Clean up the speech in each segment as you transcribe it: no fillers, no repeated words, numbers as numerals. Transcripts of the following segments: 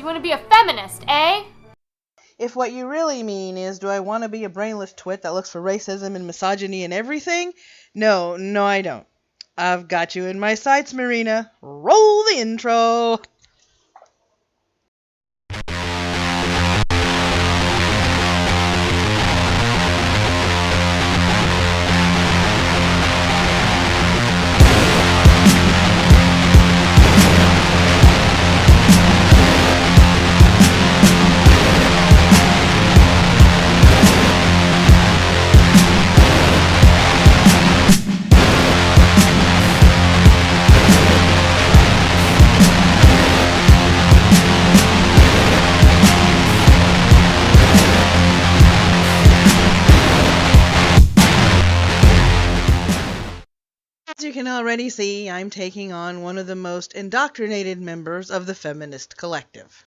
You want to be a feminist, eh? If what you really mean is, do I want to be a brainless twit that looks for racism and misogyny and everything? No, I don't. I've got you in my sights, Marina. Roll the intro. As you can already see, I'm taking on one of the most indoctrinated members of the feminist collective.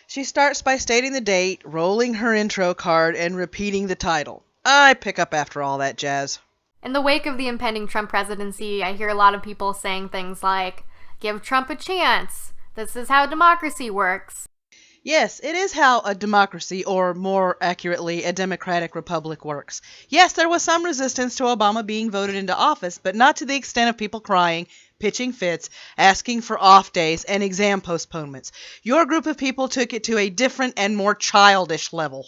She starts by stating the date, rolling her intro card, and repeating the title. I pick up after all that jazz. In the wake of the impending Trump presidency, I hear a lot of people saying things like, give Trump a chance. This is how democracy works. Yes, it is how a democracy, or more accurately, a democratic republic works. Yes, there was some resistance to Obama being voted into office, but not to the extent of people crying, pitching fits, asking for off days, and exam postponements. Your group of people took it to a different and more childish level.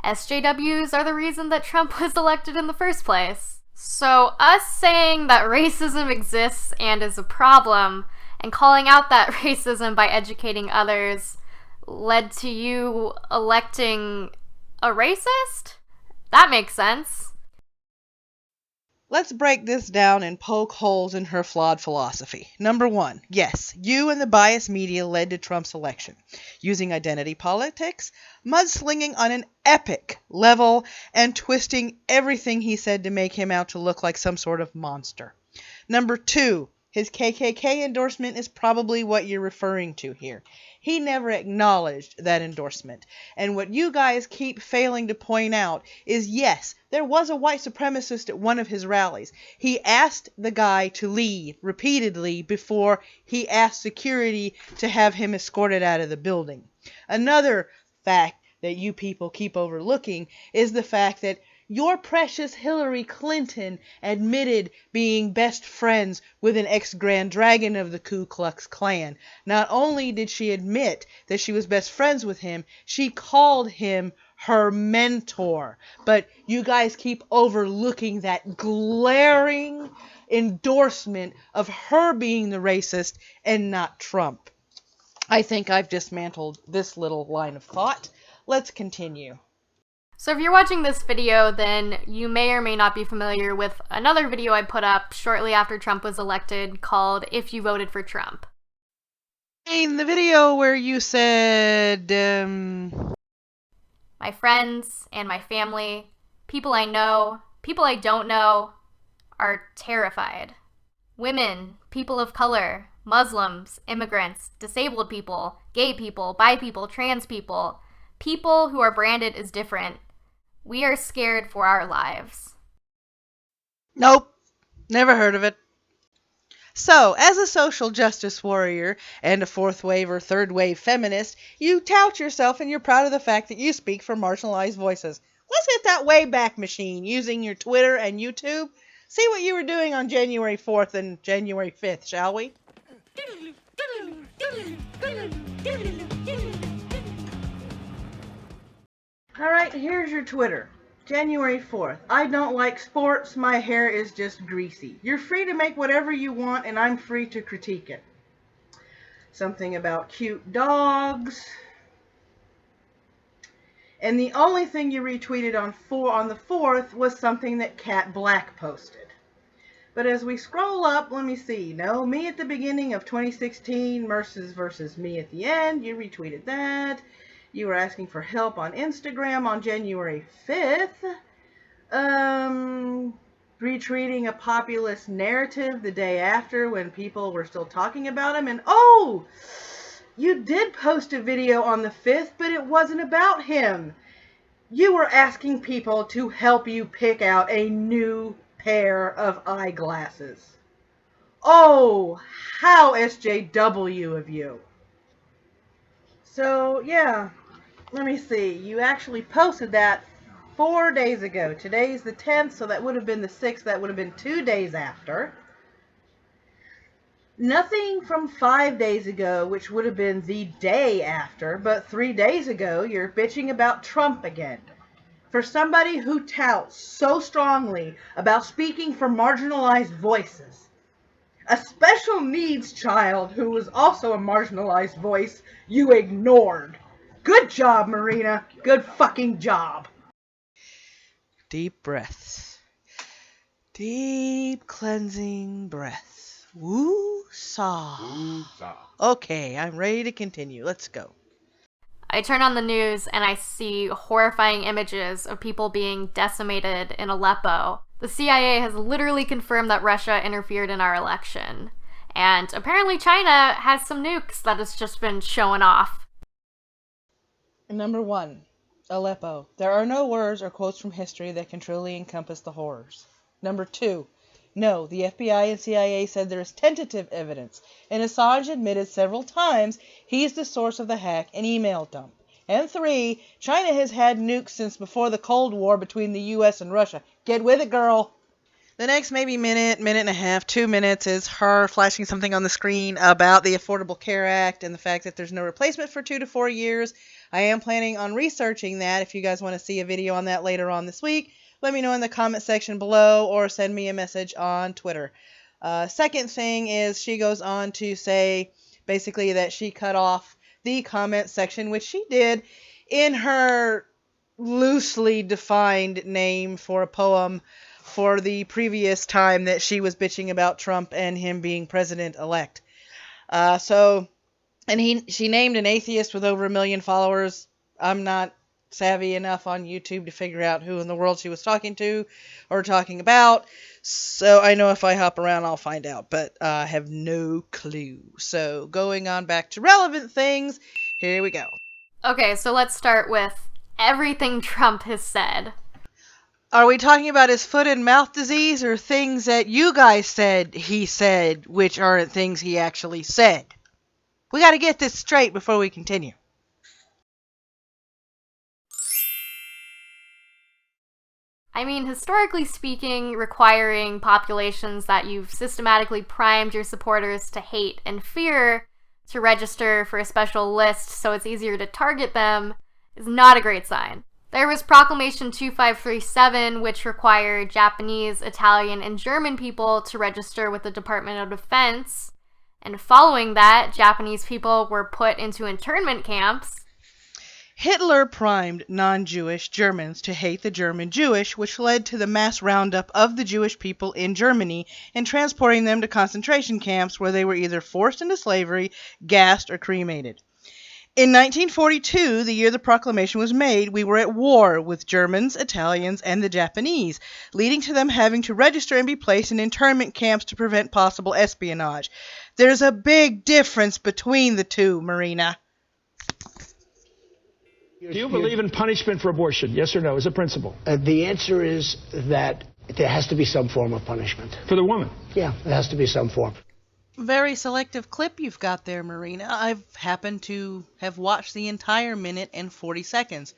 SJWs are the reason that Trump was elected in the first place. So us saying that racism exists and is a problem, and calling out that racism by educating others, led to you electing a racist? That makes sense. Let's break this down and poke holes in her flawed philosophy. Number one, yes, you and the biased media led to Trump's election, using identity politics, mudslinging on an epic level, and twisting everything he said to make him out to look like some sort of monster. Number two, his KKK endorsement is probably what you're referring to here. He never acknowledged that endorsement. And what you guys keep failing to point out is, yes, there was a white supremacist at one of his rallies. He asked the guy to leave repeatedly before he asked security to have him escorted out of the building. Another fact that you people keep overlooking is the fact that your precious Hillary Clinton admitted being best friends with an ex-Grand Dragon of the Ku Klux Klan. Not only did she admit that she was best friends with him, she called him her mentor. But you guys keep overlooking that glaring endorsement of her being the racist and not Trump. I think I've dismantled this little line of thought. Let's continue. So if you're watching this video, then you may or may not be familiar with another video I put up shortly after Trump was elected called If You Voted for Trump. In the video where you said, My friends and my family, people I know, people I don't know, are terrified. Women, people of color, Muslims, immigrants, disabled people, gay people, bi people, trans people, people who are branded as different. We are scared for our lives. Nope, never heard of it. So, as a social justice warrior and a fourth wave or third wave feminist, you tout yourself and you're proud of the fact that you speak for marginalized voices. Let's hit that Wayback Machine using your Twitter and YouTube. See what you were doing on January 4th and January 5th, shall we? Alright, here's your Twitter. January 4th. I don't like sports. My hair is just greasy. You're free to make whatever you want, and I'm free to critique it. Something about cute dogs. And the only thing you retweeted on the 4th was something that Cat Black posted. But as we scroll up, let me see. No, me at the beginning of 2016 versus me at the end. You retweeted that. You were asking for help on Instagram on January 5th. Retweeting a populist narrative the day after when people were still talking about him. And oh, you did post a video on the 5th, but it wasn't about him. You were asking people to help you pick out a new pair of eyeglasses. Oh, how SJW of you. So, yeah, let me see. You actually posted that 4 days ago. Today's the 10th, so that would have been the 6th. That would have been 2 days after. Nothing from 5 days ago, which would have been the day after, but 3 days ago, you're bitching about Trump again. For somebody who touts so strongly about speaking for marginalized voices, a special needs child who was also a marginalized voice, you ignored. Good job, Marina. Good fucking job. Deep breaths. Deep cleansing breaths. Woo-saw. Woo-saw. Okay, I'm ready to continue. Let's go. I turn on the news and I see horrifying images of people being decimated in Aleppo. The CIA has literally confirmed that Russia interfered in our election. And apparently China has some nukes that has just been showing off. Number 1, Aleppo. There are no words or quotes from history that can truly encompass the horrors. Number 2, no, the FBI and CIA said there is tentative evidence, and Assange admitted several times he's the source of the hack and email dump. And 3, China has had nukes since before the Cold War between the US and Russia. Get with it, girl. The next maybe minute and a half, 2 minutes is her flashing something on the screen about the Affordable Care Act and the fact that there's no replacement for 2 to 4 years. I am planning on researching that. If you guys want to see a video on that later on this week, let me know in the comment section below or send me a message on Twitter. Second thing is she goes on to say basically that she cut off the comment section, which she did in her loosely defined name for a poem for the previous time that she was bitching about Trump and him being president-elect. She named an atheist with over 1 million followers. I'm not savvy enough on YouTube to figure out who in the world she was talking to or talking about. So I know if I hop around, I'll find out, but I have no clue. So going on back to relevant things, here we go. Okay, so let's start with everything Trump has said. Are we talking about his foot and mouth disease or things that you guys said he said, which aren't things he actually said? We got to get this straight before we continue. I mean, historically speaking, requiring populations that you've systematically primed your supporters to hate and fear to register for a special list so it's easier to target them is not a great sign. There was Proclamation 2537, which required Japanese, Italian, and German people to register with the Department of Defense. And following that, Japanese people were put into internment camps. Hitler primed non-Jewish Germans to hate the German Jewish, which led to the mass roundup of the Jewish people in Germany and transporting them to concentration camps where they were either forced into slavery, gassed, or cremated. In 1942, the year the proclamation was made, we were at war with Germans, Italians, and the Japanese, leading to them having to register and be placed in internment camps to prevent possible espionage. There's a big difference between the two, Marina. Do you believe in punishment for abortion? Yes or no, as a principle? The answer is that there has to be some form of punishment. For the woman? Yeah, there has to be some form. Very selective clip you've got there, Marina. I've happened to have watched the entire minute and 40 seconds.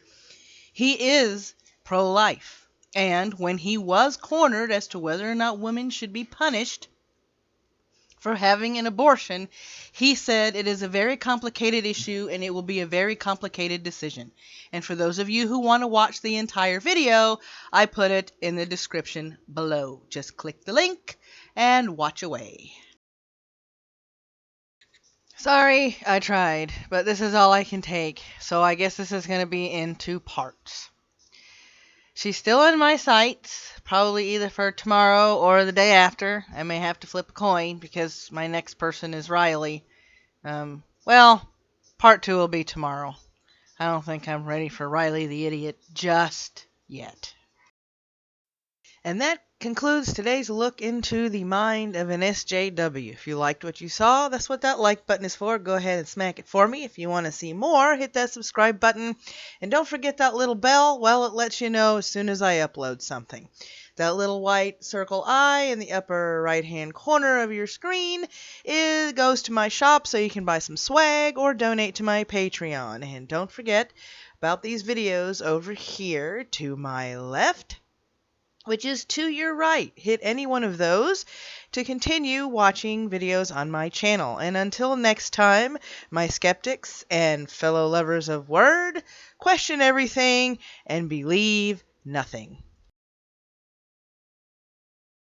He is pro-life. And when he was cornered as to whether or not women should be punished for having an abortion, he said it is a very complicated issue and it will be a very complicated decision. And for those of you who want to watch the entire video, I put it in the description below. Just click the link and watch away. Sorry, I tried, but this is all I can take, so I guess this is going to be in 2 parts. She's still in my sights, probably either for tomorrow or the day after. I may have to flip a coin because my next person is Riley. Part 2 will be tomorrow. I don't think I'm ready for Riley the Idiot just yet. And that concludes today's look into the mind of an SJW. If you liked what you saw, that's what that like button is for. Go ahead and smack it for me. If you want to see more, hit that subscribe button. And don't forget that little bell. Well, it lets you know as soon as I upload something. That little white circle I in the upper right-hand corner of your screen goes to my shop so you can buy some swag or donate to my Patreon. And don't forget about these videos over here to my left, which is to your right. Hit any one of those to continue watching videos on my channel. And until next time, my skeptics and fellow lovers of word, question everything and believe nothing.